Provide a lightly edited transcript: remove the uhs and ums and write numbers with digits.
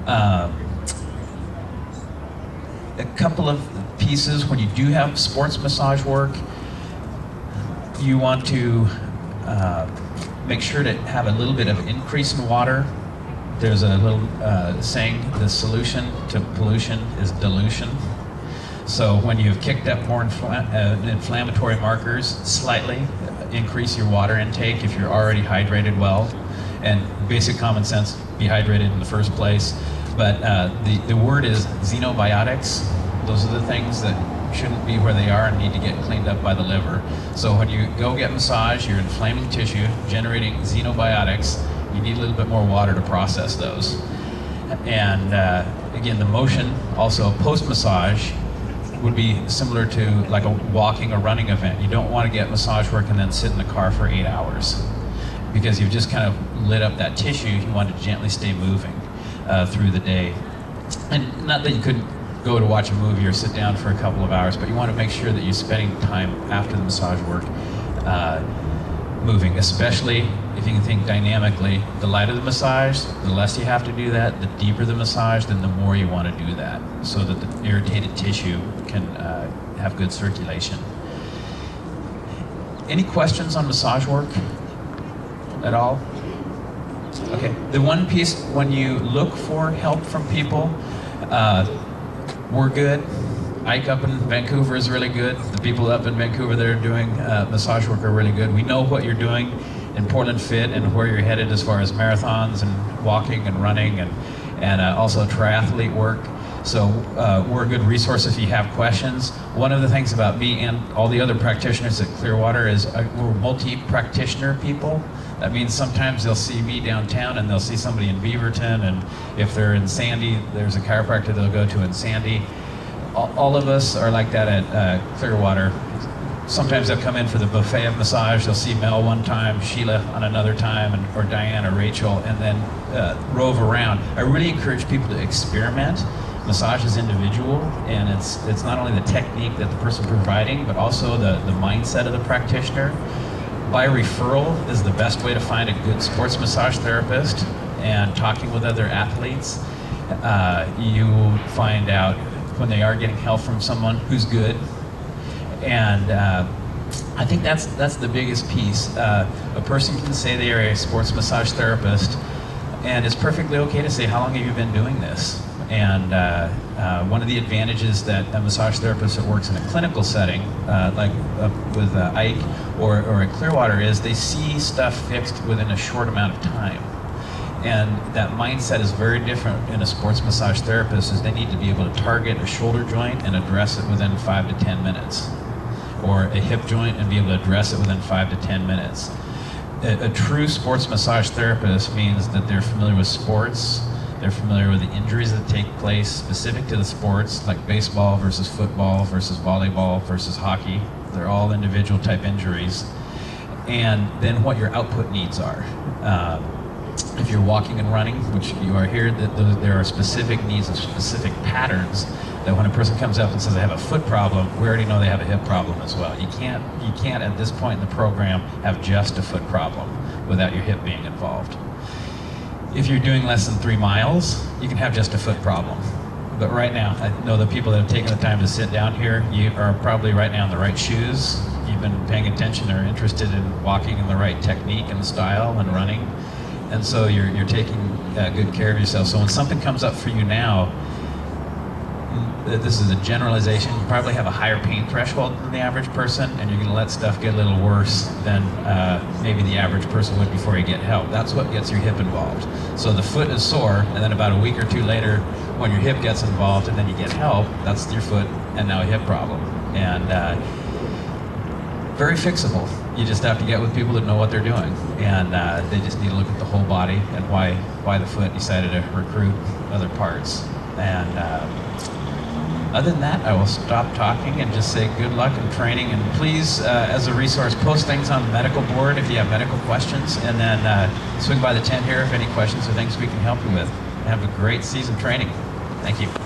A couple of pieces when you do have sports massage work, you want to make sure to have a little bit of increase in water. There's a little saying, the solution to pollution is dilution. So when you've kicked up more inflammatory markers, slightly increase your water intake if you're already hydrated well. And basic common sense, be hydrated in the first place. But the word is xenobiotics. Those are the things that shouldn't be where they are and need to get cleaned up by the liver. So when you go get massage, you're inflaming tissue, generating xenobiotics. You need a little bit more water to process those. And again, the motion, also post-massage, would be similar to like a walking or running event. You don't want to get massage work and then sit in the car for 8 hours because you've just kind of lit up that tissue. You want to gently stay moving through the day. And not that you couldn't go to watch a movie or sit down for a couple of hours, but you want to make sure that you're spending time after the massage work moving, especially if you can think dynamically. The lighter the massage, the less you have to do that. The deeper the massage, then the more you want to do that, so that the irritated tissue can have good circulation. Any questions on massage work at all? Okay, the one piece when you look for help from people, we're good. Ike up in Vancouver is really good. The people up in Vancouver that are doing massage work are really good. We know what you're doing in Portland Fit and where you're headed as far as marathons and walking and running and also triathlete work. So we're a good resource if you have questions. One of the things about me and all the other practitioners at Clearwater is we're multi-practitioner people. That means sometimes they'll see me downtown and they'll see somebody in Beaverton, and if they're in Sandy, there's a chiropractor they'll go to in Sandy. All of us are like that at Clearwater. Sometimes they'll come in for the buffet of massage. They'll see Mel one time, Sheila on another time, or Diane or Rachel, and then rove around. I really encourage people to experiment. Massage is individual, and it's not only the technique that the person providing, but also the mindset of the practitioner. By referral is the best way to find a good sports massage therapist, and talking with other athletes, you will find out when they are getting help from someone who's good. And I think that's the biggest piece. A person can say they are a sports massage therapist, and it's perfectly okay to say, how long have you been doing this? And one of the advantages that a massage therapist that works in a clinical setting, like with Ike or at Clearwater, is they see stuff fixed within a short amount of time. And that mindset is very different in a sports massage therapist, is they need to be able to target a shoulder joint and address it within 5 to 10 minutes. Or a hip joint and be able to address it within 5 to 10 minutes. A true sports massage therapist means that they're familiar with sports, they're familiar with the injuries that take place specific to the sports, like baseball versus football versus volleyball versus hockey. They're all individual type injuries. And then what your output needs are. If you're walking and running, which you are here, there are specific needs and specific patterns that when a person comes up and says they have a foot problem, we already know they have a hip problem as well. You can't at this point in the program have just a foot problem without your hip being involved. If you're doing less than 3 miles, you can have just a foot problem. But right now, I know the people that have taken the time to sit down here, you are probably right now in the right shoes. You've been paying attention or interested in walking in the right technique and style and running. And so you're taking good care of yourself. So when something comes up for you now, this is a generalization, you probably have a higher pain threshold than the average person, and you're going to let stuff get a little worse than maybe the average person would before you get help. That's what gets your hip involved. So the foot is sore, and then about a week or two later, when your hip gets involved and then you get help, that's your foot and now a hip problem. And very fixable. You just have to get with people that know what they're doing, and they just need to look at the whole body and why the foot decided to recruit other parts. And other than that, I will stop talking and just say good luck in training. And please, as a resource, post things on the medical board if you have medical questions, and then swing by the tent here if any questions or things we can help you with. Have a great season training. Thank you.